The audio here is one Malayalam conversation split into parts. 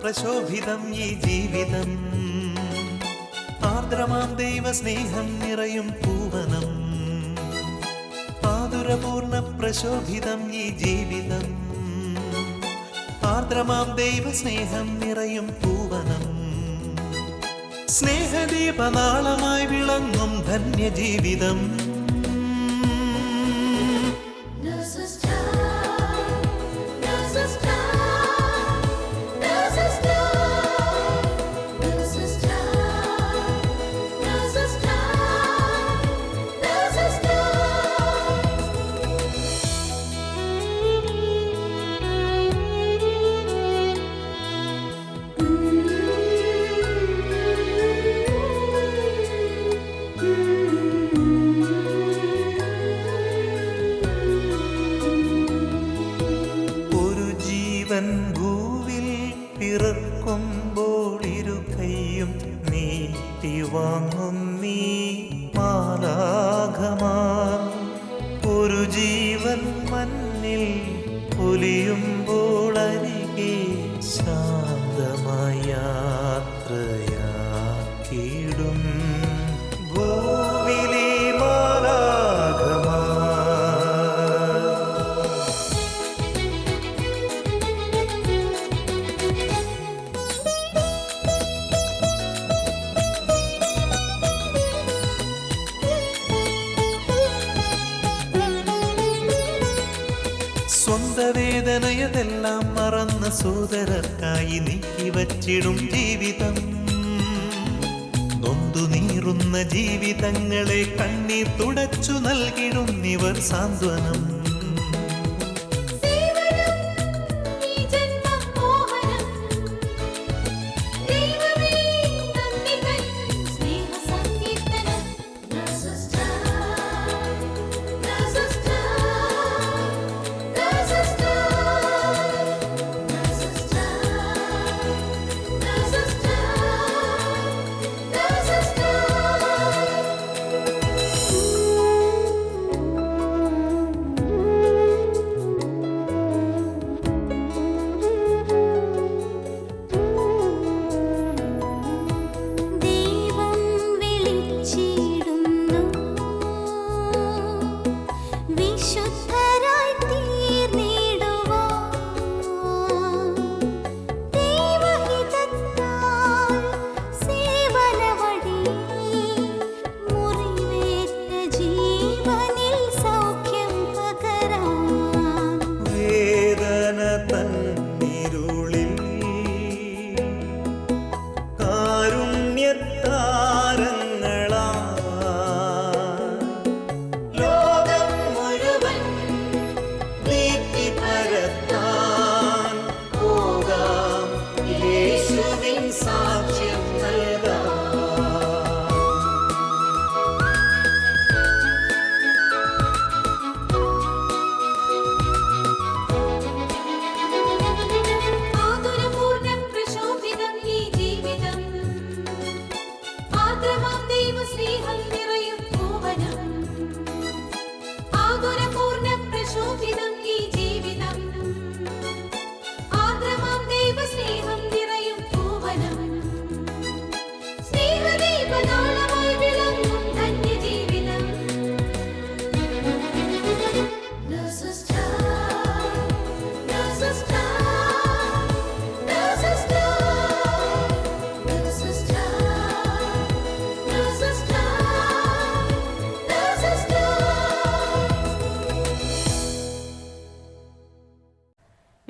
പ്രശോഭിതം ഈ ജീവിതം, ആർദ്രമാം ദൈവസ്നേഹം നിറയും പൂവനം. ആതുരപൂർണ്ണ പ്രശോഭിതം ഈ ജീവിതം, ആർദ്രമാം ദൈവസ്നേഹം നിറയും പൂവനം. സ്നേഹദീപനാളമായി വിളങ്ങും ധന്യജീവിതം. ഭൂവിൽ പിറക്കുമ്പോൾ ഇരു കൈയും നീട്ടി വാങ്ങും നീ മാലാഖമാർ. ഒരു ജീവൻ മണ്ണിൽ പൊലിയുമ്പോൾ അരികെ ശാന്തമായ യാത്രയാക്കിയിടും ഭൂവിലെ മാലാഖമാർ. സ്വന്ത വേദനയതെല്ലാം മറന്ന സോദരർക്കായി നീക്കിവച്ചിടും ജീവിതം. നൊന്തു നീറുന്ന ജീവിതങ്ങളെ കണ്ണീർ തുടച്ചു നൽകിടുന്നിവർ സാന്ത്വനം.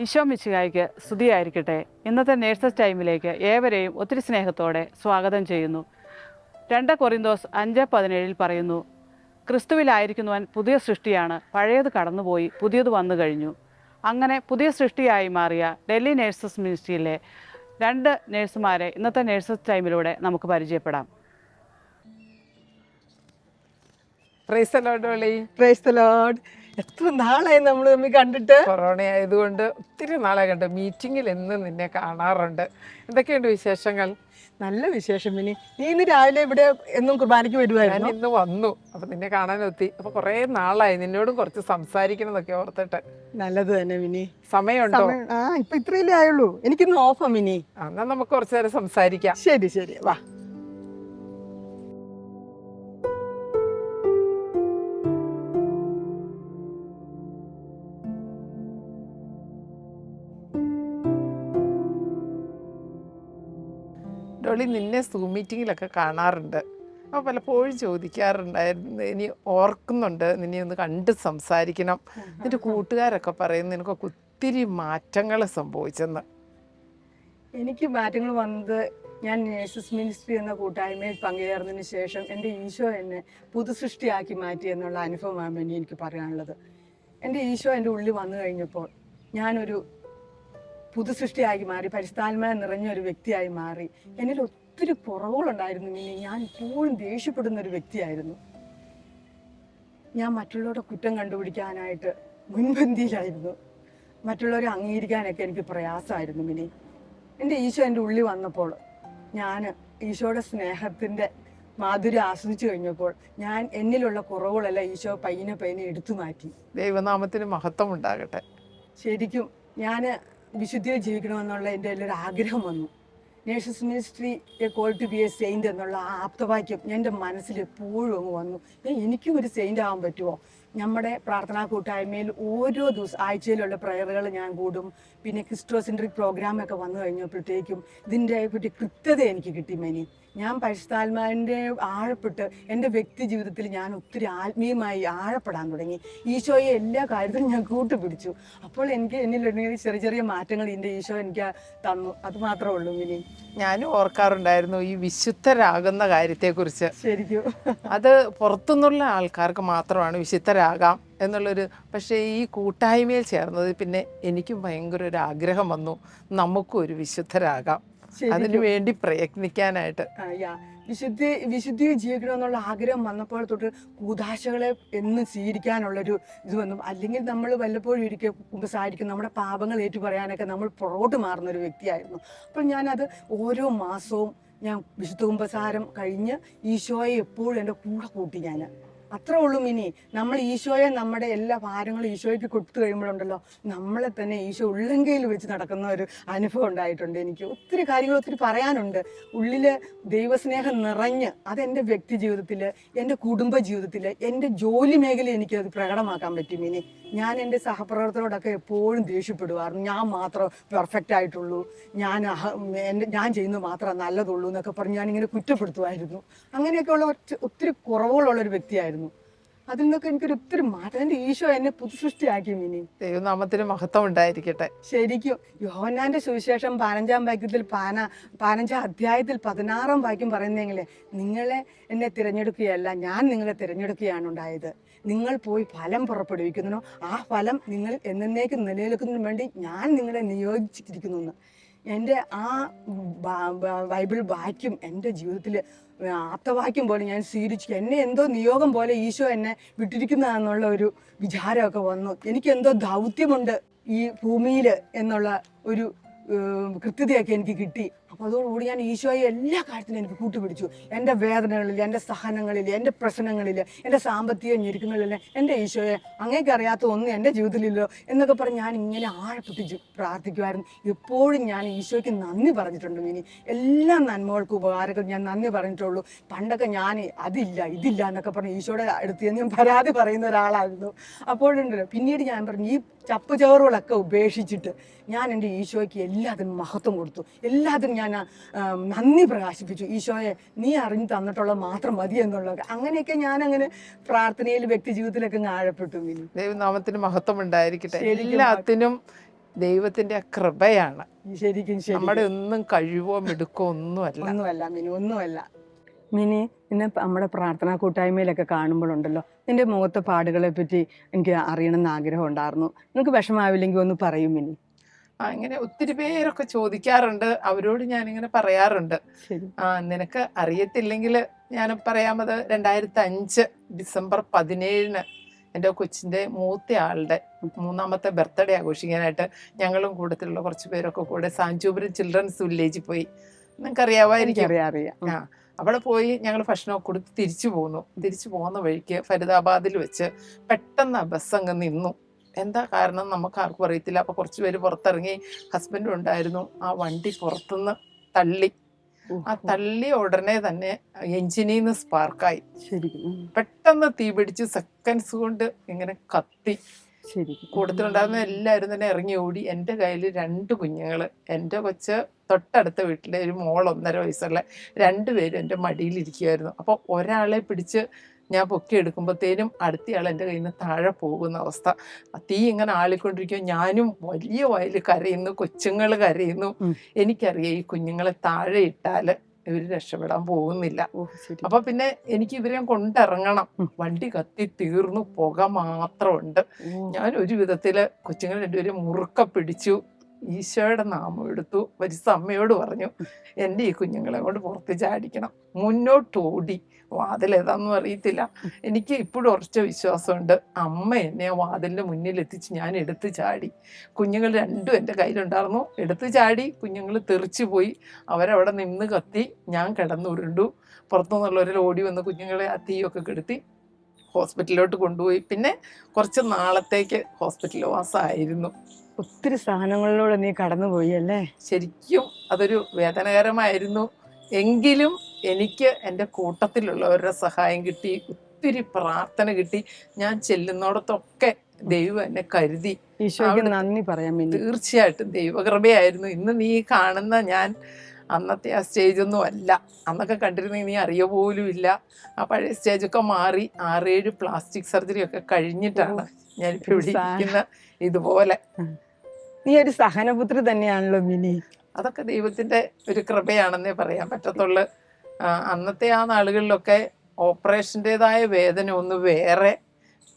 ഈശോ മിശിഹായ്ക്ക് സ്തുതിയായിരിക്കട്ടെ. ഇന്നത്തെ നേഴ്സസ് ടൈമിലേക്ക് ഏവരെയും ഒത്തിരി സ്നേഹത്തോടെ സ്വാഗതം ചെയ്യുന്നു. 2 കൊറിന്തോസ് 5:17 പറയുന്നു, ക്രിസ്തുവിലായിരിക്കുന്നവൻ പുതിയ സൃഷ്ടിയാണ്, പഴയത് കടന്നുപോയി പുതിയത് വന്നു കഴിഞ്ഞു. അങ്ങനെ പുതിയ സൃഷ്ടിയായി മാറിയ ഡൽഹി നേഴ്സസ് മിനിസ്ട്രിയിലെ 2 നേഴ്സുമാരെ ഇന്നത്തെ നേഴ്സസ് ടൈമിലൂടെ നമുക്ക് പരിചയപ്പെടാം. Praise the Lord. Praise the Lord. എത്ര നാളായി നമ്മൾ തമ്മിൽ കണ്ടിട്ട്. കൊറോണ ആയതുകൊണ്ട് ഒത്തിരി നാളെ കണ്ട്. മീറ്റിങ്ങിൽ എന്നും നിന്നെ കാണാറുണ്ട്. എന്തൊക്കെയുണ്ട് വിശേഷങ്ങൾ? നല്ല വിശേഷം. മിനി, നീ ഇന്ന് രാവിലെ ഇവിടെ എന്നും കുർബാനയ്ക്ക് ഞാൻ വരുമായിരുന്നു? ഇന്ന് വന്നു, അപ്പൊ നിന്നെ കാണാനെത്തി. അപ്പൊ കുറേ നാളായി നിന്നോടും കുറച്ച് സംസാരിക്കണം എന്നൊക്കെ ഓർത്തിട്ട്. നല്ലത് തന്നെ മിനി. സമയമുണ്ടോ? ഇപ്പൊ ഇത്രയല്ലേ ആയുള്ളൂ. എനിക്കിന്ന് ഓഫാ മിനി. എന്നാ നമുക്ക് കുറച്ചു നേരം സംസാരിക്കാം. ശരി ശരി, വാ. ഡോളി, നിന്നെ സൂം മീറ്റിങ്ങിലൊക്കെ കാണാറുണ്ട്. അപ്പോൾ പലപ്പോഴും ചോദിക്കാറുണ്ടായിരുന്നു, ഇനി ഓർക്കുന്നുണ്ട് നിന്നെ ഒന്ന് കണ്ട് സംസാരിക്കണം. നിന്റെ കൂട്ടുകാരൊക്കെ പറയുന്നു നിനക്കൊക്കെ ഒത്തിരി മാറ്റങ്ങൾ സംഭവിച്ചെന്ന്. എനിക്ക് മാറ്റങ്ങൾ വന്നത് ഞാൻ നേഴ്സസ് മിനിസ്ട്രി എന്ന കൂട്ടായ്മയിൽ പങ്കുചേർന്നതിന് ശേഷം എൻ്റെ ഈശോ എന്നെ പുതുസൃഷ്ടിയാക്കി മാറ്റി എന്നുള്ള അനുഭവമാണ് വേണ്ടി എനിക്ക് പറയാനുള്ളത്. എൻ്റെ ഈശോ എൻ്റെ ഉള്ളിൽ വന്നു കഴിഞ്ഞപ്പോൾ ഞാനൊരു പുതുസൃഷ്ടിയായി മാറി, പരിശുദ്ധാത്മാവ് നിറഞ്ഞ ഒരു വ്യക്തിയായി മാറി. എന്നിൽ ഒത്തിരി കുറവുകളുണ്ടായിരുന്നു. ഇനി ഞാൻ ഇപ്പോഴും ദേഷ്യപ്പെടുന്ന ഒരു വ്യക്തിയായിരുന്നു. ഞാൻ മറ്റുള്ളവരുടെ കുറ്റം കണ്ടുപിടിക്കാനായിട്ട് മുൻപന്തിയിലായിരുന്നു. മറ്റുള്ളവരെ അംഗീകരിക്കാനൊക്കെ എനിക്ക് പ്രയാസമായിരുന്നു. മിനി, എൻ്റെ ഈശോ എൻ്റെ ഉള്ളിൽ വന്നപ്പോൾ ഞാൻ ഈശോയുടെ സ്നേഹത്തിൻ്റെ മാധുര്യം ആസ്വദിച്ചു കഴിഞ്ഞപ്പോൾ ഞാൻ എന്നിലുള്ള കുറവുകളെല്ലാം ഈശോ പയ്യനെ എടുത്തു മാറ്റി. ദൈവനാമത്തിന് മഹത്വം ഉണ്ടാകട്ടെ. ശരിക്കും ഞാൻ വിശുദ്ധിയിൽ ജീവിക്കണമെന്നുള്ള എൻ്റെ ഒരു ആഗ്രഹം വന്നു. Nurses ministry a call to be a saint എന്നുള്ള ആ ആപ്തവാക്യം എൻ്റെ മനസ്സിൽ എപ്പോഴും അങ്ങ് വന്നു. എനിക്കും ഒരു സെയിൻ്റ് ആവാൻ പറ്റുമോ? നമ്മുടെ പ്രാർത്ഥനാ കൂട്ടായ്മയിൽ ഓരോ ദിവസം ആഴ്ചയിലുള്ള പ്രയറുകൾ ഞാൻ കൂടും. പിന്നെ ക്രിസ്റ്റോസെൻട്രിക് പ്രോഗ്രാമൊക്കെ വന്നു കഴിഞ്ഞപ്പോഴത്തേക്കും ഇതിൻ്റെ പറ്റി കൃത്യത എനിക്ക് കിട്ടി. മേനി, ഞാൻ പരിശുദ്ധാത്മാവിൻ്റെ ആഴപ്പെട്ട് എൻ്റെ വ്യക്തി ജീവിതത്തിൽ ഞാൻ ഒത്തിരി ആത്മീയമായി ആഴപ്പെടാൻ തുടങ്ങി. ഈശോയെ എല്ലാ കാര്യത്തിലും ഞാൻ കൂട്ടുപിടിച്ചു. അപ്പോൾ എനിക്ക് എന്നിലുണ്ടെങ്കിൽ ചെറിയ ചെറിയ മാറ്റങ്ങൾ എൻ്റെ ഈശോ എനിക്ക് തന്നു. അത് മാത്രമേ ഉള്ളൂ മിനി. ഞാനും ഓർക്കാറുണ്ടായിരുന്നു ഈ വിശുദ്ധരാകുന്ന കാര്യത്തെക്കുറിച്ച്. ശരിക്കും അത് പുറത്തുനിന്നുള്ള ആൾക്കാർക്ക് മാത്രമാണ് വിശുദ്ധരാകാം എന്നുള്ളൊരു, പക്ഷേ ഈ കൂട്ടായ്മയിൽ ചേർന്നത് പിന്നെ എനിക്കും ഭയങ്കര ഒരു ആഗ്രഹം വന്നു, നമുക്കും ഒരു വിശുദ്ധരാകാം, അതിനു വേണ്ടി പ്രയത്നിക്കാനായിട്ട്. വിശുദ്ധിയിൽ ജീവിക്കണമെന്നുള്ള ആഗ്രഹം വന്നപ്പോൾ തൊട്ട് കൂദാശകളെ എന്ന് സ്വീകരിക്കാനുള്ളൊരു ഇത് വന്നു. അല്ലെങ്കിൽ നമ്മൾ വല്ലപ്പോഴും ഒരിക്കൽ കുമ്പസാരിക്കും, നമ്മുടെ പാപങ്ങൾ ഏറ്റു പറയാനൊക്കെ നമ്മൾ പുറകോട്ട് മാറുന്ന ഒരു വ്യക്തിയായിരുന്നു. അപ്പോൾ ഞാനത് ഓരോ മാസവും ഞാൻ വിശുദ്ധ കുമ്പസാരം കഴിഞ്ഞ് ഈശോയെ എപ്പോഴും എൻ്റെ കൂടെ കൂട്ടി. ഞാൻ അത്രേ ഉള്ളൂ മിനി. നമ്മൾ ഈശോയെ നമ്മുടെ എല്ലാ ഭാരങ്ങളും ഈശോയ്ക്ക് കൊടുത്തു കഴിയുമ്പോഴുണ്ടല്ലോ നമ്മളെ തന്നെ ഈശോ ഉള്ളങ്കയിൽ വെച്ച് നടക്കുന്ന ഒരു അനുഭവം ഉണ്ടായിട്ടുണ്ട്. എനിക്ക് ഒത്തിരി കാര്യങ്ങൾ ഒത്തിരി പറയാനുണ്ട്. ഉള്ളിൽ ദൈവസ്നേഹം നിറഞ്ഞ് അതെൻ്റെ വ്യക്തി ജീവിതത്തിൽ, എൻ്റെ കുടുംബ ജീവിതത്തിൽ, എൻ്റെ ജോലി മേഖലയിൽ എനിക്കത് പ്രകടമാക്കാൻ പറ്റും. മിനി, ഞാൻ എൻ്റെ സഹപ്രവർത്തകരോടൊക്കെ എപ്പോഴും ദേഷ്യപ്പെടുമായിരുന്നു. ഞാൻ മാത്രം പെർഫെക്റ്റ് ആയിട്ടുള്ളൂ, ഞാൻ ചെയ്യുന്നത് മാത്രമേ നല്ലതുള്ളൂ എന്നൊക്കെ പറഞ്ഞ് ഞാനിങ്ങനെ കുറ്റപ്പെടുത്തുമായിരുന്നു. അങ്ങനെയൊക്കെയുള്ള ഒത്തിരി കുറവുകളുള്ളൊരു വ്യക്തിയായിരുന്നു. അതിൽ നിന്നൊക്കെ എനിക്കൊരു ഒത്തിരി മാറ്റം. എൻ്റെ ഈശോ എന്നെ പുതുസൃഷ്ടിയാക്കി മിനി. ദൈവനാമത്തിന് മഹത്വം ഉണ്ടായിരിക്കട്ടെ. ശരിക്കും യോഹന്നാന്റെ സുവിശേഷം 15-ാം വാക്യത്തിൽ 15-ാം അധ്യായത്തിൽ 16-ാം വാക്യം പറയുന്നെങ്കിലേ, നിങ്ങളെ എന്നെ തിരഞ്ഞെടുക്കുകയല്ല, ഞാൻ നിങ്ങളെ തിരഞ്ഞെടുക്കുകയാണ് ഉണ്ടായത്. നിങ്ങൾ പോയി ഫലം പുറപ്പെടുവിക്കുന്നു, ആ ഫലം നിങ്ങൾ എന്നേക്കും നിലനിൽക്കുന്നതിന് വേണ്ടി ഞാൻ നിങ്ങളെ നിയോഗിച്ചിരിക്കുന്നു. എൻ്റെ ആ ബൈബിൾ വാക്യം എൻ്റെ ജീവിതത്തിൽ ആപ്തവാക്യം പോലെ ഞാൻ സ്വീകരിച്ചു. എന്നെ എന്തോ നിയോഗം പോലെ ഈശോ എന്നെ വിട്ടിരിക്കുന്നതെന്നുള്ള ഒരു വിചാരമൊക്കെ വന്നു. എനിക്കെന്തോ ദൗത്യമുണ്ട് ഈ ഭൂമിയിൽ എന്നുള്ള ഒരു കൃത്യതയൊക്കെ എനിക്ക് കിട്ടി. അപ്പോൾ അതോടുകൂടി ഞാൻ ഈശോയെ എല്ലാ കാര്യത്തിലും എനിക്ക് കൂട്ടുപിടിച്ചു. എൻ്റെ വേദനകളിൽ, എൻ്റെ സഹനങ്ങളിൽ, എൻ്റെ പ്രശ്നങ്ങളിൽ, എൻ്റെ സാമ്പത്തിക ഞെരുക്കങ്ങളിലെല്ലാം എൻ്റെ ഈശോയെ അങ്ങേക്ക് അറിയാത്ത ഒന്നും എൻ്റെ ജീവിതത്തിലില്ലോ എന്നൊക്കെ പറഞ്ഞ് ഞാൻ ഇങ്ങനെ ആഴപ്പെട്ടിച്ച് പ്രാർത്ഥിക്കുമായിരുന്നു. എപ്പോഴും ഞാൻ ഈശോയ്ക്ക് നന്ദി പറഞ്ഞിട്ടുണ്ട്. ഇനി എല്ലാ നന്മകൾക്കും ഉപകാരങ്ങൾ ഞാൻ നന്ദി പറഞ്ഞിട്ടുള്ളൂ. പണ്ടൊക്കെ ഞാൻ അതില്ല ഇതില്ല എന്നൊക്കെ പറഞ്ഞ് ഈശോയുടെ അടുത്ത് ഞാൻ പരാതി പറയുന്ന ഒരാളായിരുന്നു. അപ്പോഴുണ്ടല്ലോ പിന്നീട് ഞാൻ പറഞ്ഞു, ഈ ചപ്പ് ചവറുകളൊക്കെ ഉപേക്ഷിച്ചിട്ട് ഞാൻ എൻ്റെ ഈശോയ്ക്ക് എല്ലാത്തിനും മഹത്വം കൊടുത്തു. എല്ലാത്തിനും ഞാൻ നന്ദി പ്രകാശിപ്പിച്ചു. ഈശോയെ നീ അറിഞ്ഞു തന്നിട്ടുള്ളത് മാത്രം മതി എന്നുള്ളത്. അങ്ങനെയൊക്കെ ഞാനങ്ങനെ പ്രാർത്ഥനയിൽ വ്യക്തി ജീവിതത്തിലൊക്കെ ആഴപ്പെട്ടു. ദൈവനാമത്തിന് മഹത്വം ഉണ്ടായിരിക്കട്ടെ. എല്ലാത്തിനും ദൈവത്തിന്റെ കൃപയാണ്. ശരിക്കും നമ്മുടെ ഒന്നും കഴിവോ മിടുക്കോ ഒന്നുമല്ല ഒന്നുമല്ല മിനി. ഇന്ന് നമ്മുടെ പ്രാർത്ഥനാ കൂട്ടായ്മയിലൊക്കെ കാണുമ്പോഴുണ്ടല്ലോ നിന്റെ മുഖത്തെ പാടുകളെ പറ്റി എനിക്ക് അറിയണമെന്ന് ആഗ്രഹം ഉണ്ടായിരുന്നു. നിങ്ങൾക്ക് വിഷമാവില്ലെങ്കിൽ ഒന്ന് പറയും മിനി. അങ്ങനെ ഒത്തിരി പേരൊക്കെ ചോദിക്കാറുണ്ട്. അവരോട് ഞാനിങ്ങനെ പറയാറുണ്ട്, നിനക്ക് അറിയത്തില്ലെങ്കിൽ ഞാൻ പറയാമത് 2005 ഡിസംബർ 17 എൻ്റെ കൊച്ചിൻ്റെ മൂത്ത ആളുടെ 3ാമത്തെ ബർത്ത്ഡേ ആഘോഷിക്കാനായിട്ട് ഞങ്ങളും കൂട്ടത്തിലുള്ള കുറച്ച് പേരൊക്കെ കൂടെ സാഞ്ചൂപുരം ചിൽഡ്രൻസ് വില്ലേജിൽ പോയി. നിങ്ങൾക്ക് അറിയാമായിരിക്കും. അറിയാം. അവിടെ പോയി ഞങ്ങൾ ഭക്ഷണമൊക്കെ കൊടുത്ത് തിരിച്ചു പോകുന്ന വഴിക്ക് ഫരീദാബാദിൽ വെച്ച് പെട്ടെന്ന് ബസ് അങ്ങ് നിന്നു. എന്താ കാരണം നമുക്ക് ആർക്കും അറിയത്തില്ല. അപ്പോൾ കുറച്ച് പേര് പുറത്തിറങ്ങി, ഹസ്ബൻഡും ഉണ്ടായിരുന്നു. ആ വണ്ടി പുറത്തുനിന്ന് തള്ളി. ആ തള്ളിയ ഉടനെ തന്നെ എഞ്ചിനിൽ നിന്ന് സ്പാർക്കായി. പെട്ടെന്ന് തീ പിടിച്ച് സെക്കൻഡ്സ് കൊണ്ട് ഇങ്ങനെ കത്തി. കൂട്ടത്തിലുണ്ടായിരുന്ന എല്ലാവരും തന്നെ ഇറങ്ങി ഓടി. എൻ്റെ കയ്യിൽ 2 കുഞ്ഞുങ്ങൾ, എൻ്റെ കൊച്ച് തൊട്ടടുത്ത വീട്ടിലെ ഒരു മോൾ 1.5 വയസ്സുള്ള, 2 പേരും എൻ്റെ മടിയിലിരിക്കുമായിരുന്നു. അപ്പോൾ ഒരാളെ പിടിച്ച് ഞാൻ പൊക്കി എടുക്കുമ്പോഴത്തേനും അടുത്തയാൾ എൻ്റെ കയ്യിൽ നിന്ന് താഴെ പോകുന്ന അവസ്ഥ. തീ ഇങ്ങനെ ആളിക്കൊണ്ടിരിക്കുക. ഞാനും വലിയ വയൽ കരയുന്നു, കൊച്ചുങ്ങൾ കരയുന്നു. എനിക്കറിയാം ഈ കുഞ്ഞുങ്ങളെ താഴെ ഇട്ടാൽ ഇവർ രക്ഷപ്പെടാൻ പോകുന്നില്ല. അപ്പൊ പിന്നെ എനിക്ക് ഇവരെ കൊണ്ടിറങ്ങണം. വണ്ടി കത്തി തീർന്നു, പുക മാത്രമുണ്ട്. ഞാൻ ഒരു വിധത്തില് കൊച്ചുങ്ങൾ 2 പേരും മുറുക്ക പിടിച്ചു, ഈശോയുടെ നാമം എടുത്തു, പരിശുദ്ധ അമ്മയോട് പറഞ്ഞു എൻ്റെ ഈ കുഞ്ഞുങ്ങളെ കൊണ്ട് പുറത്ത് ചാടിക്കണം. മുന്നോട്ടോടി. വാതിൽ ഏതാണെന്നും അറിയത്തില്ല. എനിക്ക് ഇപ്പോഴും ഉറച്ച വിശ്വാസമുണ്ട്, അമ്മ എന്നെ ആ വാതിലിൻ്റെ മുന്നിൽ എത്തിച്ച് ഞാൻ എടുത്ത് ചാടി. കുഞ്ഞുങ്ങൾ 2 എൻ്റെ കയ്യിലുണ്ടായിരുന്നു. എടുത്ത് ചാടി, കുഞ്ഞുങ്ങൾ തെറിച്ചു പോയി. അവരവിടെ നിന്ന് കത്തി. ഞാൻ കിടന്നുരുണ്ടു. പുറത്തുനിന്നുള്ളവരിൽ ഓടി വന്ന് കുഞ്ഞുങ്ങളെ ആ തീയൊക്കെ കെടുത്തി ഹോസ്പിറ്റലിലോട്ട് കൊണ്ടുപോയി. പിന്നെ കുറച്ച് നാളത്തേക്ക് ഹോസ്പിറ്റൽ വാസമായിരുന്നു. ഒത്തിരി സാധനങ്ങളിലൂടെ നീ കടന്നുപോയി അല്ലേ? ശരിക്കും അതൊരു വേദനകരമായിരുന്നു. എങ്കിലും എനിക്ക് എൻ്റെ കൂട്ടത്തിലുള്ളവരുടെ സഹായം കിട്ടി, ഒത്തിരി പ്രാർത്ഥന കിട്ടി. ഞാൻ ചെല്ലുന്നിടത്തൊക്കെ ദൈവം എന്നെ കരുതി. ഈശോയ്ക്ക് നന്ദി പറയാൻ വേണ്ടി. തീർച്ചയായിട്ടും ദൈവകൃപയായിരുന്നു. ഇന്ന് നീ കാണുന്ന ഞാൻ അന്നത്തെ ആ സ്റ്റേജൊന്നും അല്ല. അന്നൊക്കെ കണ്ടിരുന്നെങ്കിൽ നീ അറിയ പോലും ഇല്ല. ആ പഴയ സ്റ്റേജൊക്കെ മാറി 6-7 പ്ലാസ്റ്റിക് സർജറി ഒക്കെ കഴിഞ്ഞിട്ടാണ് ഞാനിപ്പോൾ ഇവിടെ ഇരിക്കുന്ന ഇതുപോലെ. നീ ഒരു സഹനപുത്രി തന്നെയാണല്ലോ മിനി. അതൊക്കെ ദൈവത്തിൻ്റെ ഒരു കൃപയാണെന്നേ പറയാൻ പറ്റത്തുള്ളൂ. അന്നത്തെ ആ നാളുകളിലൊക്കെ ഓപ്പറേഷൻ്റെതായ വേദന ഒന്ന് വേറെ,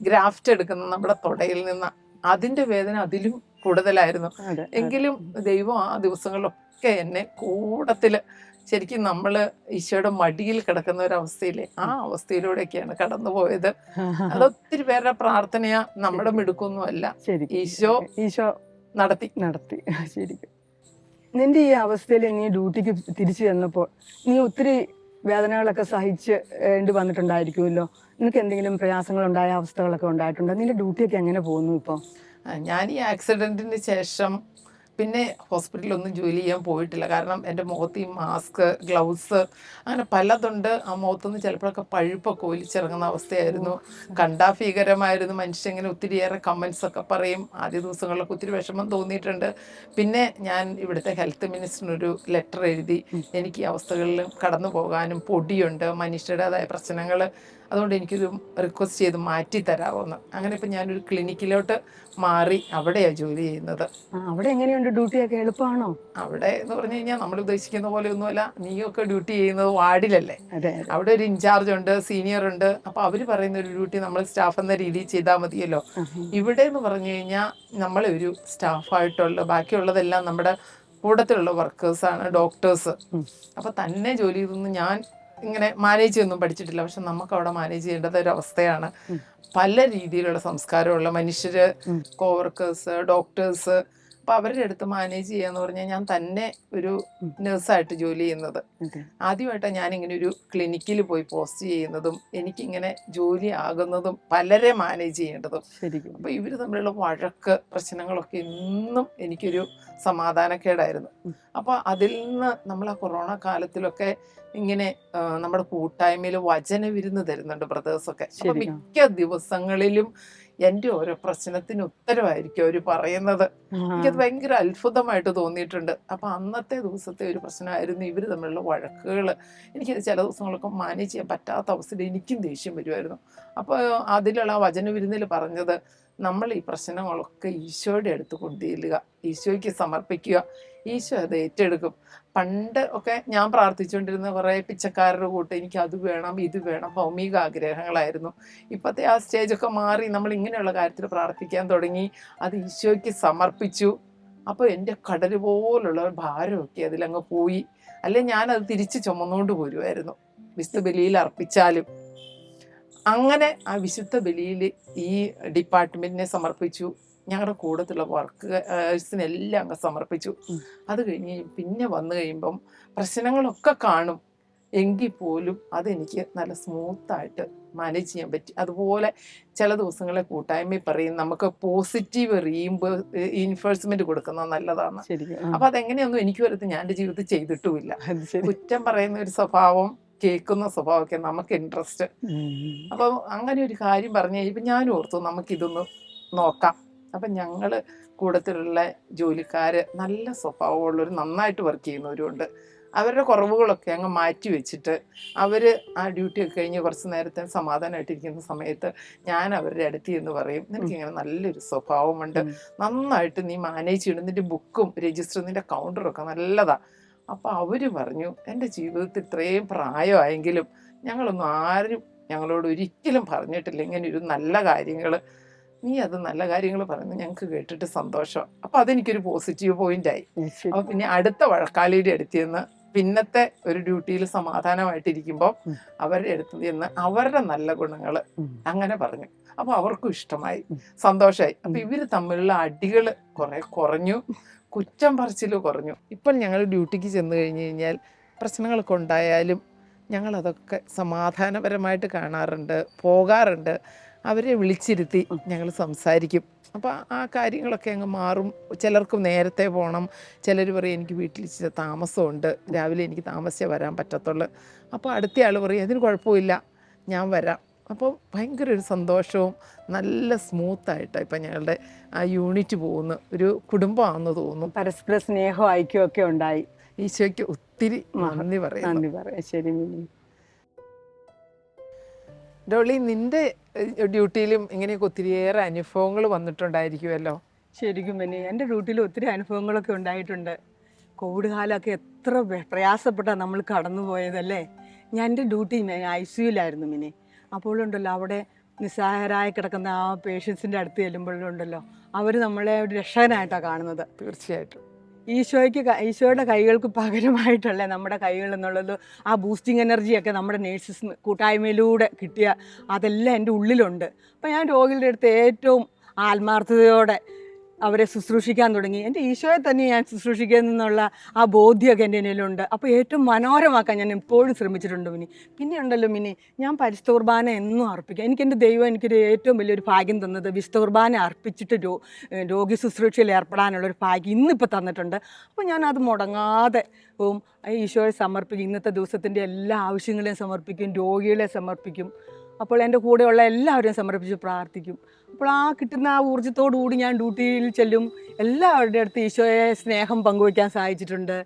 ഗ്രാഫ്റ്റ് എടുക്കുന്ന നമ്മുടെ തുടയിൽ നിന്ന് അതിൻ്റെ വേദന അതിലും കൂടുതലായിരുന്നു. എങ്കിലും ദൈവം ആ ദിവസങ്ങളിലൊക്കെ എന്നെ കൂടത്തിൽ ശരിക്കും നമ്മൾ ഈശോയുടെ മടിയിൽ കിടക്കുന്ന ഒരവസ്ഥയിലെ ആ അവസ്ഥയിലൂടെയൊക്കെയാണ് കടന്നുപോയത്. അതൊത്തിരി പേരുടെ പ്രാർത്ഥനയാ, നമ്മുടെ മിടുക്കൊന്നും അല്ല. ഈശോ നടത്തി. ശരിക്കും നിന്റെ ഈ അവസ്ഥയിൽ നീ ഡ്യൂട്ടിക്ക് തിരിച്ചു ചെന്നപ്പോൾ നീ ഒത്തിരി വേദനകളൊക്കെ സഹിച്ച് വന്നിട്ടുണ്ടായിരിക്കുമല്ലോ. നിനക്ക് എന്തെങ്കിലും പ്രയാസങ്ങളുണ്ടായ അവസ്ഥകളൊക്കെ ഉണ്ടായിട്ടുണ്ടോ? നിന്റെ ഡ്യൂട്ടിയൊക്കെ എങ്ങനെ പോകുന്നു ഇപ്പോൾ? ഞാൻ ഈ ആക്സിഡൻറ്റിന് ശേഷം പിന്നെ ഹോസ്പിറ്റലിലൊന്നും ജോലി ചെയ്യാൻ പോയിട്ടില്ല. കാരണം എൻ്റെ മുഖത്ത് ഈ മാസ്ക്, ഗ്ലൗസ് അങ്ങനെ പലതുണ്ട്. ആ മുഖത്തുനിന്ന് ചിലപ്പോഴൊക്കെ പഴുപ്പൊക്കെ ഒലിച്ചിറങ്ങുന്ന അവസ്ഥയായിരുന്നു. കണ്ടാ ഭീകരമായിരുന്നു. മനുഷ്യങ്ങനെ ഒത്തിരിയേറെ കമൻസ് ഒക്കെ പറയും. ആദ്യ ദിവസങ്ങളിലൊക്കെ ഒത്തിരി വിഷമം തോന്നിയിട്ടുണ്ട്. പിന്നെ ഞാൻ ഇവിടുത്തെ ഹെൽത്ത് മിനിസ്റ്ററിനൊരു ലെറ്റർ എഴുതി എനിക്ക് ഈ അവസ്ഥകളിലും കടന്നു പോകാനും, പൊടിയുണ്ട്, മനുഷ്യരുടേതായ പ്രശ്നങ്ങൾ, അതുകൊണ്ട് എനിക്കൊരു റിക്വസ്റ്റ് ചെയ്ത് മാറ്റി തരാമോന്ന്. അങ്ങനെ ഇപ്പം ഞാനൊരു ക്ലിനിക്കിലോട്ട് മാറി അവിടെയാണ് ജോലി ചെയ്യുന്നത്. അവിടെ എങ്ങനെയുണ്ട് ഡ്യൂട്ടിയൊക്കെ? എളുപ്പമാണോ? അവിടെ എന്ന് പറഞ്ഞു കഴിഞ്ഞാൽ നമ്മൾ ഉദ്ദേശിക്കുന്ന പോലെ ഒന്നുമല്ല. നീയൊക്കെ ഡ്യൂട്ടി ചെയ്യുന്നത് വാർഡിലല്ലേ. അവിടെ ഒരു ഇൻചാർജ് ഉണ്ട്, സീനിയർ ഉണ്ട്. അപ്പോൾ അവർ പറയുന്ന ഒരു ഡ്യൂട്ടി നമ്മൾ സ്റ്റാഫ് എന്ന രീതിയിൽ ചെയ്താൽ മതിയല്ലോ. ഇവിടെ എന്ന് പറഞ്ഞു കഴിഞ്ഞാൽ നമ്മളെ ഒരു സ്റ്റാഫായിട്ടുള്ള ബാക്കിയുള്ളതെല്ലാം നമ്മുടെ കൂട്ടത്തിലുള്ള വർക്കേഴ്സാണ്, ഡോക്ടേഴ്സ്. അപ്പോൾ തന്നെ ജോലി ചെയ്തൊന്നും ഞാൻ ഇങ്ങനെ മാനേജ് ഒന്നും പഠിച്ചിട്ടില്ല. പക്ഷെ നമുക്ക് അവിടെ മാനേജ് ചെയ്യേണ്ടത് ഒരു അവസ്ഥയാണ്. പല രീതിയിലുള്ള സംസ്കാരമുള്ള മനുഷ്യർ, കോവർക്കേഴ്സ്, ഡോക്ടേഴ്സ്. അപ്പോൾ അവരുടെ അടുത്ത് മാനേജ് ചെയ്യാന്ന് പറഞ്ഞാൽ ഞാൻ തന്നെ ഒരു നഴ്സായിട്ട് ജോലി ചെയ്യുന്നത്. ആദ്യമായിട്ടാണ് ഞാനിങ്ങനെ ഒരു ക്ലിനിക്കിൽ പോയി പോസ്റ്റ് ചെയ്യുന്നതും എനിക്കിങ്ങനെ ജോലി ആകുന്നതും പലരെ മാനേജ് ചെയ്യേണ്ടതും. അപ്പോൾ ഇവർ തമ്മിലുള്ള വഴക്ക്, പ്രശ്നങ്ങളൊക്കെ എന്നും എനിക്കൊരു സമാധാനക്കേടായിരുന്നു. അപ്പോൾ അതിൽ നിന്ന് നമ്മൾ ആ കൊറോണ കാലത്തിലൊക്കെ ഇങ്ങനെ നമ്മുടെ കൂട്ടായ്മയിൽ വചന വിരുന്ന് തരുന്നുണ്ട് ബ്രദേഴ്സൊക്കെ. അപ്പോൾ മിക്ക ദിവസങ്ങളിലും എൻ്റെ ഓരോ പ്രശ്നത്തിന് ഉത്തരവായിരിക്കും അവർ പറയുന്നത്. എനിക്കത് ഭയങ്കര അത്ഭുതമായിട്ട് തോന്നിയിട്ടുണ്ട്. അപ്പം അന്നത്തെ ദിവസത്തെ ഒരു പ്രശ്നമായിരുന്നു ഇവർ തമ്മിലുള്ള വഴക്കുകൾ. എനിക്കത് ചില ദിവസങ്ങളൊക്കെ മാനേജ് ചെയ്യാൻ പറ്റാത്ത അവസ്ഥയിൽ എനിക്കും ദേഷ്യം വരുമായിരുന്നു. അപ്പോൾ അതിലുള്ള വചന വിരുന്നിൽ പറഞ്ഞത്, നമ്മൾ ഈ പ്രശ്നങ്ങളൊക്കെ ഈശോയുടെ അടുത്ത് കൊണ്ടുചെല്ലുക, ഈശോയ്ക്ക് സമർപ്പിക്കുക, ഈശോ അത് ഏറ്റെടുക്കും. പണ്ട് ഒക്കെ ഞാൻ പ്രാർത്ഥിച്ചുകൊണ്ടിരുന്ന കുറേ പിച്ചക്കാരുടെ കൂട്ട് എനിക്ക് അത് വേണം ഇത് വേണം ഭൗമിക ആഗ്രഹങ്ങളായിരുന്നു. ഇപ്പോഴത്തെ ആ സ്റ്റേജൊക്കെ മാറി നമ്മൾ ഇങ്ങനെയുള്ള കാര്യത്തിൽ പ്രാർത്ഥിക്കാൻ തുടങ്ങി. അത് ഈശോയ്ക്ക് സമർപ്പിച്ചു. അപ്പോൾ എൻ്റെ കടൽ പോലുള്ള ഭാരമൊക്കെ അതിലങ്ങ് പോയി. അല്ലെങ്കിൽ ഞാനത് തിരിച്ച് ചുമന്നുകൊണ്ട് പോരുമായിരുന്നു വിശുദ്ധ ബലിയിൽ അർപ്പിച്ചാലും. അങ്ങനെ ആ വിശുദ്ധ ബലിയിൽ ഈ ഡിപ്പാർട്ട്മെന്റിനെ സമർപ്പിച്ചു, ഞങ്ങളുടെ കൂട്ടത്തിലുള്ള വർക്കേഴ്സിനെല്ലാം അങ്ങ് സമർപ്പിച്ചു. അത് കഴിഞ്ഞ് പിന്നെ വന്നു കഴിയുമ്പം പ്രശ്നങ്ങളൊക്കെ കാണും, എങ്കിൽ പോലും അതെനിക്ക് നല്ല സ്മൂത്തായിട്ട് മാനേജ് ചെയ്യാൻ പറ്റി. അതുപോലെ ചില ദിവസങ്ങളെ കൂട്ടായ്മയിൽ പറയും നമുക്ക് പോസിറ്റീവ് ഇൻഫോഴ്സ്മെന്റ് കൊടുക്കുന്നത് നല്ലതാണ്. അപ്പൊ അതെങ്ങനെയൊന്നും എനിക്ക് വരത്ത് ഞാൻ എൻ്റെ ജീവിതത്തിൽ ചെയ്തിട്ടുമില്ല. കുറ്റം പറയുന്ന ഒരു സ്വഭാവം, കേൾക്കുന്ന സ്വഭാവമൊക്കെ നമുക്ക് ഇൻട്രസ്റ്റ്. അപ്പൊ അങ്ങനെ ഒരു കാര്യം പറഞ്ഞു കഴിഞ്ഞപ്പോൾ ഞാൻ ഓർത്തു നമുക്കിതൊന്ന് നോക്കാം. അപ്പം ഞങ്ങൾ കൂട്ടത്തിലുള്ള ജോലിക്കാർ നല്ല സ്വഭാവമുള്ളവർ, നന്നായിട്ട് വർക്ക് ചെയ്യുന്നവരുണ്ട്. അവരുടെ കുറവുകളൊക്കെ അങ്ങ് മാറ്റി വെച്ചിട്ട് അവർ ആ ഡ്യൂട്ടിയൊക്കെ കഴിഞ്ഞ് കുറച്ച് നേരത്തെ സമാധാനമായിട്ടിരിക്കുന്ന സമയത്ത് ഞാൻ അവരുടെ അടുത്ത് എന്ന് പറയും, നിനക്കിങ്ങനെ നല്ലൊരു സ്വഭാവമുണ്ട്, നന്നായിട്ട് നീ മാനേജ് ചെയ്യണം, നിൻ്റെ ബുക്കും രജിസ്റ്ററും നിൻ്റെ കൗണ്ടറൊക്കെ നല്ലതാണ്. അപ്പോൾ അവർ പറഞ്ഞു, എൻ്റെ ജീവിതത്തിൽ ഇത്രയും പ്രായമായെങ്കിലും ഞങ്ങളൊന്നും ആരും ഞങ്ങളോട് ഒരിക്കലും പറഞ്ഞിട്ടില്ല ഇങ്ങനെ ഒരു നല്ല കാര്യങ്ങൾ. നീ അത് നല്ല കാര്യങ്ങൾ പറയുന്നത് ഞങ്ങൾക്ക് കേട്ടിട്ട് സന്തോഷം. അപ്പം അതെനിക്കൊരു പോസിറ്റീവ് പോയിന്റായി. അപ്പം പിന്നെ അടുത്ത വഴക്കാളിയുടെ അടുത്ത് നിന്ന് പിന്നത്തെ ഒരു ഡ്യൂട്ടിയിൽ സമാധാനമായിട്ടിരിക്കുമ്പോൾ അവരുടെ അടുത്ത് നിന്ന് അവരുടെ നല്ല ഗുണങ്ങൾ അങ്ങനെ പറഞ്ഞു. അപ്പോൾ അവർക്കും ഇഷ്ടമായി, സന്തോഷമായി. അപ്പം ഇവർ തമ്മിലുള്ള അടികൾ കുറെ കുറഞ്ഞു, കുറ്റം പറച്ചിൽ കുറഞ്ഞു. ഇപ്പം ഞങ്ങൾ ഡ്യൂട്ടിക്ക് ചെന്ന് കഴിഞ്ഞ് കഴിഞ്ഞാൽ പ്രശ്നങ്ങളൊക്കെ ഉണ്ടായാലും ഞങ്ങളതൊക്കെ സമാധാനപരമായിട്ട് കാണാറുണ്ട്, പോകാറുണ്ട്. അവരെ വിളിച്ചിരുത്തി ഞങ്ങൾ സംസാരിക്കും. അപ്പോൾ ആ കാര്യങ്ങളൊക്കെ അങ്ങ് മാറും. ചിലർക്ക് നേരത്തെ പോകണം, ചിലർ പറയും എനിക്ക് വീട്ടിൽ ഇച്ചിരി താമസമുണ്ട്, രാവിലെ എനിക്ക് താമസിച്ചേ വരാൻ പറ്റത്തുള്ളൂ. അപ്പോൾ അടുത്ത ആൾ പറയും അതിന് കുഴപ്പമില്ല, ഞാൻ വരാം. അപ്പോൾ ഭയങ്കര ഒരു സന്തോഷവും നല്ല സ്മൂത്തായിട്ടാണ് ഇപ്പം ഞങ്ങളുടെ ആ യൂണിറ്റ് പോകുന്ന ഒരു കുടുംബമാണെന്ന് തോന്നുന്നു. പരസ്പര സ്നേഹവും ഐക്യവും ഒക്കെ ഉണ്ടായി. ഈശോയ്ക്ക് ഒത്തിരി നന്ദി പറയാം. ശരി മിനി. ഡോളി, നിന്റെ ഡ്യൂട്ടിയിലും ഇങ്ങനെയൊക്കെ ഒത്തിരിയേറെ അനുഭവങ്ങൾ വന്നിട്ടുണ്ടായിരിക്കുമല്ലോ? ശരിക്കും മിനി, എൻ്റെ ഡ്യൂട്ടിയിൽ ഒത്തിരി അനുഭവങ്ങളൊക്കെ ഉണ്ടായിട്ടുണ്ട്. കോവിഡ് കാലമൊക്കെ എത്ര പ്രയാസപ്പെട്ടാണ് നമ്മൾ കടന്നു പോയതല്ലേ. ഞാൻ എൻ്റെ ഡ്യൂട്ടി ICUലായിരുന്നു മിനി. അപ്പോഴുണ്ടല്ലോ അവിടെ നിസ്സഹായരായി കിടക്കുന്ന ആ പേഷ്യൻസിൻ്റെ അടുത്ത് ചെല്ലുമ്പോഴുണ്ടല്ലോ അവർ നമ്മളെ ഒരു രക്ഷകനായിട്ടാണ് കാണുന്നത്. തീർച്ചയായിട്ടും ഈശോയുടെ കൈകൾക്ക് പകരമായിട്ടല്ലേ നമ്മുടെ കൈകൾ എന്നുള്ളത്. ആ ബൂസ്റ്റിംഗ് എനർജിയൊക്കെ നമ്മുടെ നേഴ്സസ് കൂട്ടായ്മയിലൂടെ കിട്ടിയ അതെല്ലാം എൻ്റെ ഉള്ളിലുണ്ട്. അപ്പോൾ ഞാൻ രോഗികളുടെ അടുത്ത് ഏറ്റവും ആത്മാർത്ഥതയോടെ അവരെ ശുശ്രൂഷിക്കാൻ തുടങ്ങി. എൻ്റെ ഈശോയെ തന്നെ ഞാൻ ശുശ്രൂഷിക്കുന്നുള്ള ആ ബോധ്യമൊക്കെ എൻ്റെ എന്നിലുണ്ട്. അപ്പോൾ ഏറ്റവും മനോഹരമാക്കാൻ ഞാൻ എപ്പോഴും ശ്രമിച്ചിട്ടുണ്ട് മിനി. പിന്നെ ഉണ്ടല്ലോ മിനി, ഞാൻ പരിശുദ്ധ കുർബാന എന്നും അർപ്പിക്കാം. എനിക്കെൻ്റെ ദൈവം എനിക്കൊരു ഏറ്റവും വലിയൊരു ഭാഗ്യം തന്നത് വിശുദ്ധ കുർബാന അർപ്പിച്ചിട്ട് രോഗി ശുശ്രൂഷയിൽ ഏർപ്പെടാനുള്ളൊരു ഭാഗ്യം ഇന്നിപ്പോൾ തന്നിട്ടുണ്ട്. അപ്പോൾ ഞാനത് മുടങ്ങാതെ ഈശോയെ സമർപ്പിക്കും. ഇന്നത്തെ ദിവസത്തിൻ്റെ എല്ലാ ആവശ്യങ്ങളെയും സമർപ്പിക്കും, രോഗികളെ സമർപ്പിക്കും. അപ്പോൾ എൻ്റെ കൂടെയുള്ള എല്ലാവരെയും സമർപ്പിച്ച് പ്രാർത്ഥിക്കും. അപ്പോൾ ആ കിട്ടുന്ന ആ ഊർജ്ജത്തോടു കൂടി ഞാൻ ഡ്യൂട്ടിയിൽ ചെല്ലും. എല്ലാവരുടെ അടുത്ത് ഈശോയെ സ്നേഹം പങ്കുവയ്ക്കാൻ സാധിച്ചിട്ടുണ്ട്.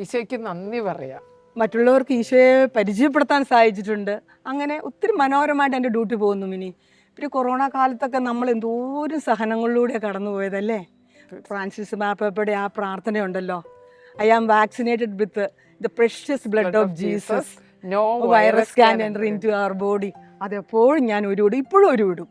ഈശോയ്ക്ക് നന്ദി പറയാം. മറ്റുള്ളവർക്ക് ഈശോയെ പരിചയപ്പെടുത്താൻ സാധിച്ചിട്ടുണ്ട്. അങ്ങനെ ഒത്തിരി മനോഹരമായിട്ട് എൻ്റെ ഡ്യൂട്ടി പോകുന്നു മിനി. പിന്നെ കൊറോണ കാലത്തൊക്കെ നമ്മൾ എന്തോരം സഹനങ്ങളിലൂടെ കടന്നു പോയതല്ലേ. ഫ്രാൻസിസ് മാർപ്പാപ്പയുടെ ആ പ്രാർത്ഥനയുണ്ടല്ലോ, I am vaccinated with the precious blood of Jesus, no virus can enter into our body. അതെപ്പോഴും ഞാൻ ഇപ്പോഴും ഒരു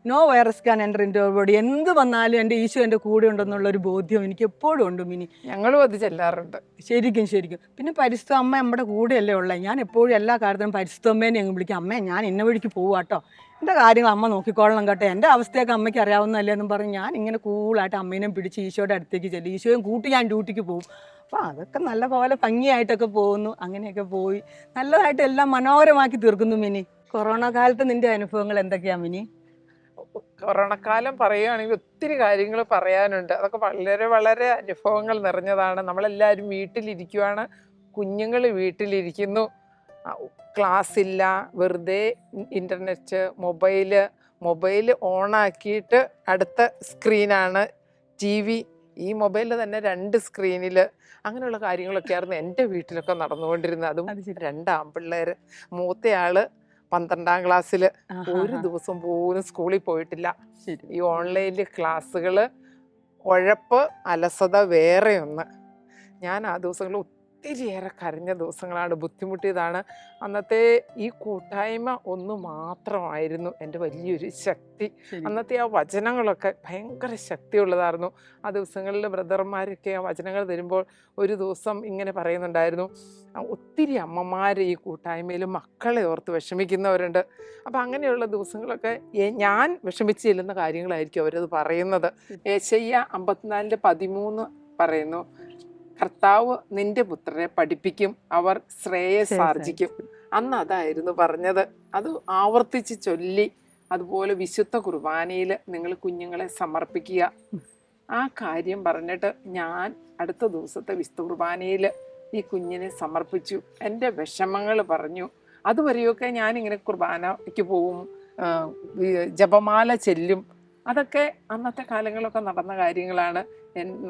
no virus can enter into our body. എന്ത് വന്നാലും എൻ്റെ ഈശോ എൻ്റെ കൂടെ ഉണ്ടെന്നുള്ളൊരു ബോധ്യം എനിക്ക് എപ്പോഴും ഉണ്ട് മിനി. ഞങ്ങളും അത് ചെല്ലാറുണ്ട്. ശരിക്കും. പിന്നെ പരിശുദ്ധ അമ്മ നമ്മുടെ കൂടെയല്ലേ ഉള്ളത്. ഞാൻ എപ്പോഴും എല്ലാ കാര്യത്തിനും പരിശുദ്ധ അമ്മേനെ അങ്ങ് വിളിക്കും. അമ്മേ ഞാൻ ഇന്ന വഴിക്ക് പോവാട്ടോ, എൻ്റെ കാര്യങ്ങൾ അമ്മ നോക്കിക്കോളണം കേട്ടോ, എൻ്റെ അവസ്ഥയൊക്കെ അമ്മയ്ക്ക് അറിയാവുന്നതല്ലേ എന്നും പറഞ്ഞ് ഞാൻ ഇങ്ങനെ കൂളായിട്ട് അമ്മേനെയും പിടിച്ച് ഈശോയുടെ അടുത്തേക്ക് ചെല്ലും. ഈശോയും കൂട്ടി ഞാൻ ഡ്യൂട്ടിക്ക് പോകും. അപ്പോൾ അതൊക്കെ നല്ല പോലെ ഭംഗിയായിട്ടൊക്കെ പോകുന്നു. അങ്ങനെയൊക്കെ പോയി നല്ലതായിട്ട് എല്ലാം മനോഹരമാക്കി തീർക്കുന്നു മിനി. കൊറോണ കാലത്ത് നിൻ്റെ അനുഭവങ്ങൾ എന്തൊക്കെയാണ് മിനി? കൊറോണക്കാലം പറയുകയാണെങ്കിൽ ഒത്തിരി കാര്യങ്ങൾ പറയാനുണ്ട്. അതൊക്കെ വളരെ വളരെ അനുഭവങ്ങൾ നിറഞ്ഞതാണ്. നമ്മളെല്ലാവരും വീട്ടിലിരിക്കുവാണ്, കുഞ്ഞുങ്ങൾ വീട്ടിലിരിക്കുന്നു, ക്ലാസ് ഇല്ല, വെറുതെ ഇൻ്റർനെറ്റ്, മൊബൈൽ ഓണാക്കിയിട്ട് അടുത്ത സ്ക്രീനാണ് TV. ഈ മൊബൈലിൽ തന്നെ 2 സ്ക്രീനിൽ അങ്ങനെയുള്ള കാര്യങ്ങളൊക്കെയായിരുന്നു എൻ്റെ വീട്ടിലൊക്കെ നടന്നുകൊണ്ടിരുന്നത്. അതും 2 ആൺപിള്ളേർ. മൂത്തയാൾ 12ാം ക്ലാസ്സിൽ, ഒരു ദിവസം പോലും സ്കൂളിൽ പോയിട്ടില്ല. ഈ ഓൺലൈനിൽ ക്ലാസ്സുകൾ, ഉഴപ്പ്, അലസത വേറെ ഒന്ന്. ഞാൻ ആ ദിവസങ്ങളിൽ ഒത്തിരിയേറെ കരഞ്ഞ ദിവസങ്ങളാണ്, ബുദ്ധിമുട്ടിയതാണ്. അന്നത്തെ ഈ കൂട്ടായ്മ ഒന്ന് മാത്രമായിരുന്നു എൻ്റെ വലിയൊരു ശക്തി. അന്നത്തെ ആ വചനങ്ങളൊക്കെ ഭയങ്കര ശക്തിയുള്ളതായിരുന്നു. ആ ദിവസങ്ങളിൽ ബ്രദർമാരൊക്കെ ആ വചനങ്ങൾ തരുമ്പോൾ ഒരു ദിവസം ഇങ്ങനെ പറയുന്നുണ്ടായിരുന്നു, ഒത്തിരി അമ്മമാർ ഈ കൂട്ടായ്മയിൽ മക്കളെ ഓർത്ത് വിഷമിക്കുന്നവരുണ്ട്. അപ്പം അങ്ങനെയുള്ള ദിവസങ്ങളൊക്കെ ഞാൻ വിഷമിച്ച് ചെല്ലുന്ന കാര്യങ്ങളായിരിക്കും അവരത് പറയുന്നത്. യെശയ്യാ 54:13 പറയുന്നു, കർത്താവ് നിന്റെ പുത്രരെ പഠിപ്പിക്കും, അവർ ശ്രേയസാർജിക്കും. അന്ന് അതായിരുന്നു പറഞ്ഞത്. അത് ആവർത്തിച്ച് ചൊല്ലി, അതുപോലെ വിശുദ്ധ കുർബാനയിൽ നിങ്ങൾ കുഞ്ഞുങ്ങളെ സമർപ്പിക്കുക. ആ കാര്യം പറഞ്ഞിട്ട് ഞാൻ അടുത്ത ദിവസത്തെ വിശുദ്ധ കുർബാനയിൽ ഈ കുഞ്ഞിനെ സമർപ്പിച്ചു. എൻ്റെ വിഷമങ്ങൾ പറഞ്ഞു. അതുവരെയൊക്കെ ഞാനിങ്ങനെ കുർബാനയ്ക്ക് പോവും, ജപമാല ചെല്ലും. അതൊക്കെ അന്നത്തെ കാലങ്ങളൊക്കെ നടന്ന കാര്യങ്ങളാണ്.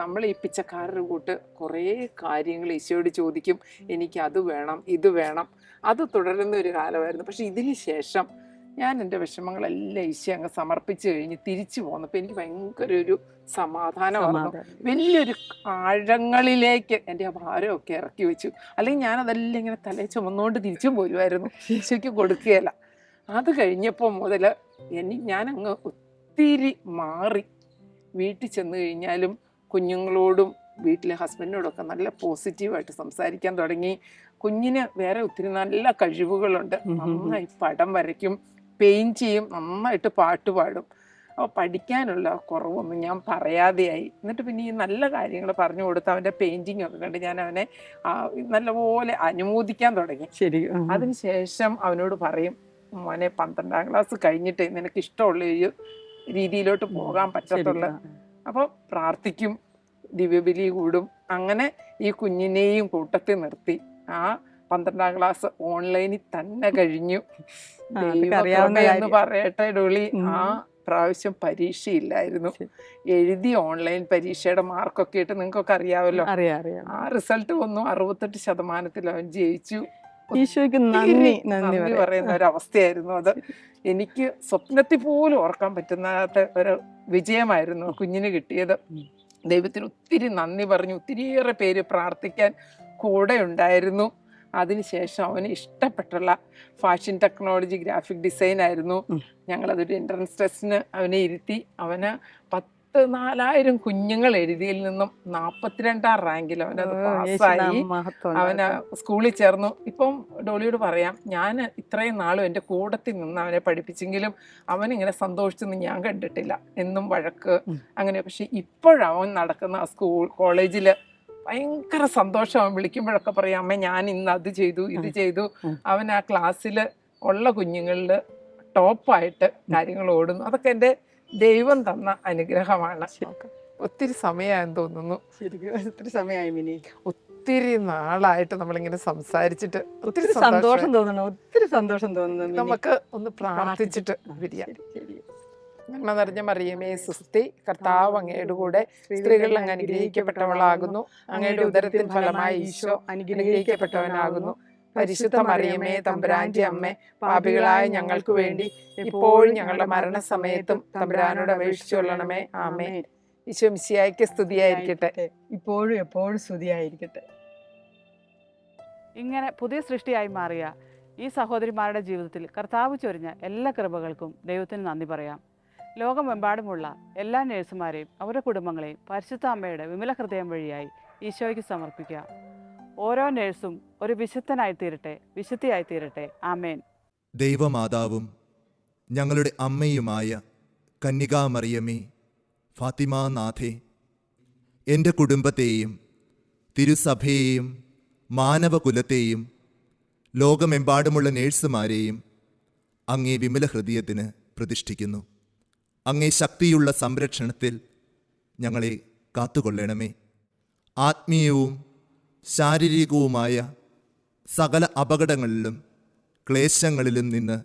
നമ്മൾ ഈ പിച്ചക്കാരുടെ കൂട്ട് കുറേ കാര്യങ്ങൾ ഈശോയോട് ചോദിക്കും, എനിക്ക് അത് വേണം, ഇത് വേണം. അത് തുടരുന്ന ഒരു കാലമായിരുന്നു. പക്ഷെ ഇതിന് ശേഷം ഞാൻ എൻ്റെ വിഷമങ്ങളെല്ലാം ഈശോ അങ്ങ് സമർപ്പിച്ച് കഴിഞ്ഞ് തിരിച്ചു പോന്നപ്പോൾ എനിക്ക് ഭയങ്കര ഒരു സമാധാനമായിരുന്നു. വലിയൊരു ആഴങ്ങളിലേക്ക് എൻ്റെ ആ ഭാരമൊക്കെ ഇറക്കി വെച്ചു. അല്ലെങ്കിൽ ഞാനതെല്ലാം ഇങ്ങനെ തലേ ചുമന്നുകൊണ്ട് തിരിച്ചും പോരുമായിരുന്നു, ഈശോയ്ക്ക് കൊടുക്കുകയില്ല. അത് കഴിഞ്ഞപ്പോൾ മുതൽ ഞാനങ്ങ് ഒത്തിരി മാറി. വീട്ടിൽ ചെന്ന് കഴിഞ്ഞാലും കുഞ്ഞുങ്ങളോടും വീട്ടിലെ ഹസ്ബൻഡിനോടൊക്കെ നല്ല പോസിറ്റീവായിട്ട് സംസാരിക്കാൻ തുടങ്ങി. കുഞ്ഞിന് വേറെ ഒത്തിരി നല്ല കഴിവുകളുണ്ട്. നന്നായി പടം വരയ്ക്കും, പെയിൻറ്റ് ചെയ്യും, നന്നായിട്ട് പാട്ട് പാടും. അപ്പോൾ പഠിക്കാനുള്ള കുറവൊന്നും ഞാൻ പറയാതെയായി. എന്നിട്ട് പിന്നെ ഈ നല്ല കാര്യങ്ങൾ പറഞ്ഞു കൊടുത്ത് അവൻ്റെ പെയിൻറ്റിങ് ഒക്കെ കണ്ട് ഞാൻ അവനെ നല്ലപോലെ അനുമോദിക്കാൻ തുടങ്ങി. ശരി. അതിനുശേഷം അവനോട് പറയും, മോനെ 12ാം ക്ലാസ് കഴിഞ്ഞിട്ട് നിനക്ക് ഇഷ്ടമുള്ള ഒരു രീതിയിലോട്ട് പോകാൻ പറ്റത്തുള്ളൂ. അപ്പോൾ പ്രാർത്ഥിക്കും, ദിവ്യബലി കൂടും. അങ്ങനെ ഈ കുഞ്ഞിനെയും കൂട്ടത്തിൽ നിർത്തി ആ 12ാം ക്ലാസ് ഓൺലൈനിൽ തന്നെ കഴിഞ്ഞു. എന്ന് പറയട്ടെ ഡോളി, ആ പ്രാവശ്യം പരീക്ഷയില്ലായിരുന്നു. എഴുതി ഓൺലൈൻ പരീക്ഷയുടെ മാർക്കൊക്കെ ഇട്ട് നിങ്ങൾക്കൊക്കെ അറിയാമല്ലോ. ആ റിസൾട്ട് വന്നു, 68% അവൻ ജയിച്ചു. ഈശോയ്ക്ക് നന്ദി പറയുന്ന ഒരവസ്ഥയായിരുന്നു അത്. എനിക്ക് സ്വപ്നത്തിൽ പോലും ഓർക്കാൻ പറ്റുന്നാത്ത ഒരു വിജയമായിരുന്നു കുഞ്ഞിന് കിട്ടിയത്. ദൈവത്തിന് ഒത്തിരി നന്ദി പറഞ്ഞു. ഒത്തിരിയേറെ പേര് പ്രാർത്ഥിക്കാൻ കൂടെ ഉണ്ടായിരുന്നു. അതിനുശേഷം അവന് ഇഷ്ടപ്പെട്ടുള്ള ഫാഷൻ ടെക്നോളജി, ഗ്രാഫിക് ഡിസൈൻ ആയിരുന്നു. ഞങ്ങളതൊരു എൻട്രൻസ് ടെസ്റ്റിന് അവനെ ഇരുത്തി. അവന് 10,000 കുഞ്ഞുങ്ങൾ എഴുതിയിൽ നിന്നും 42ാം റാങ്കിൽ അവനത് പാസ്സായി. അവന് സ്കൂളിൽ ചേർന്നു. ഇപ്പം ഡോളിയോട് പറയാം, ഞാൻ ഇത്രയും നാളും എൻ്റെ കൂടത്തിൽ നിന്ന് അവനെ പഠിപ്പിച്ചെങ്കിലും അവനിങ്ങനെ സന്തോഷിച്ചൊന്നും ഞാൻ കണ്ടിട്ടില്ല. എന്നും വഴക്ക് അങ്ങനെ. പക്ഷെ ഇപ്പോഴവൻ നടക്കുന്ന കോളേജിൽ ഭയങ്കര സന്തോഷം. അവൻ വിളിക്കുമ്പോഴൊക്കെ പറയാം, അമ്മ ഞാൻ ഇന്ന് അത് ചെയ്തു, ഇത് ചെയ്തു. അവൻ ആ ക്ലാസ്സിൽ ഉള്ള കുഞ്ഞുങ്ങളിൽ ടോപ്പായിട്ട് കാര്യങ്ങൾ ഓടുന്നു. അതൊക്കെ എൻ്റെ ദൈവം തന്ന അനുഗ്രഹമാണ്. ഒത്തിരി സമയമായെന്ന് തോന്നുന്നു. ഒത്തിരി സമയമായി മിനി. ഒത്തിരി നാളായിട്ട് നമ്മളിങ്ങനെ സംസാരിച്ചിട്ട് ഒത്തിരി സന്തോഷം തോന്നുന്നു. ഒത്തിരി സന്തോഷം തോന്നുന്നു. നമുക്ക് ഒന്ന് പ്രാർത്ഥിച്ചിട്ട് പിരിയാം. നന്മ നിറഞ്ഞ മറിയമേ സുസ്തി, കർത്താവ് അങ്ങയുടെ കൂടെ, സ്ത്രീകളിൽ അങ്ങ് അനുഗ്രഹിക്കപ്പെട്ടവളാകുന്നു. അങ്ങയുടെ ഉദരത്തിൻ ഫലമായി ഈശോ അനുഗ്രഹിക്കപ്പെട്ടവനാകുന്നു. പരിശുദ്ധ മറിയമേ തമ്പുരാന്റെ അമ്മേ, പാപികളായ ഞങ്ങൾക്ക് വേണ്ടി ഇപ്പോഴും ഞങ്ങളുടെ മരണസമയത്തും തമ്പുരാനോട് അപേക്ഷിച്ചു കൊള്ളണമേ. ആമേൻ. ഈശോ മിശിഹായ്ക്ക് സ്തുതിയായിരിക്കട്ടെ. ഇപ്പോഴും എപ്പോഴും സ്തുതിയായിരിക്കട്ടെ. ഇങ്ങനെ പുതിയ സൃഷ്ടിയായി മാറിയ ഈ സഹോദരിമാരുടെ ജീവിതത്തിൽ കർത്താവ് ചൊരിഞ്ഞ എല്ലാ കൃപകൾക്കും ദൈവത്തിന് നന്ദി പറയാം. ലോകമെമ്പാടുമുള്ള എല്ലാ നഴ്സുമാരെയും അവരുടെ കുടുംബങ്ങളെയും പരിശുദ്ധ അമ്മയുടെ വിമല ഹൃദയം വഴിയായി ഈശോയ്ക്ക് സമർപ്പിക്കുക. ഓരോ നഴ്സും ഒരു വിശുദ്ധനായി തീരട്ടെ, വിശുദ്ധിയായി തീരട്ടെ. ആമേൻ. ദൈവമാതാവും ഞങ്ങളുടെ അമ്മയുമായ കന്യകാമറിയമേ, ഫാത്തിമാനാഥേ, എൻ്റെ കുടുംബത്തെയും തിരുസഭയെയും മാനവകുലത്തെയും ലോകമെമ്പാടുമുള്ള നേഴ്സുമാരെയും അങ്ങേ വിമല ഹൃദയത്തിന് പ്രതിഷ്ഠിക്കുന്നു. അങ്ങേ ശക്തിയുള്ള സംരക്ഷണത്തിൽ ഞങ്ങളെ കാത്തുകൊള്ളണമേ. ആത്മീയവും ശാരീരികവുമായ സകല അപകടങ്ങളിലും ക്ലേശങ്ങളിലും നിന്ന്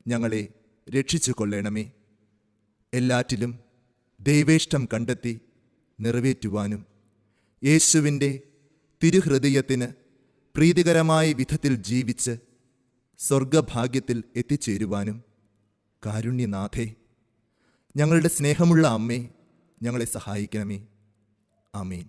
ഞങ്ങളെ രക്ഷിച്ചു കൊള്ളണമേ. എല്ലാറ്റിലും ദൈവേഷ്ടം കണ്ടെത്തി നിറവേറ്റുവാനും യേശുവിൻ്റെ തിരുഹൃദയത്തിന് പ്രീതികരമായ വിധത്തിൽ ജീവിച്ച് സ്വർഗഭാഗ്യത്തിൽ എത്തിച്ചേരുവാനും കാരുണ്യനാഥേ, ഞങ്ങളുടെ സ്നേഹമുള്ള അമ്മേ, ഞങ്ങളെ സഹായിക്കണമേ. ആമേൻ.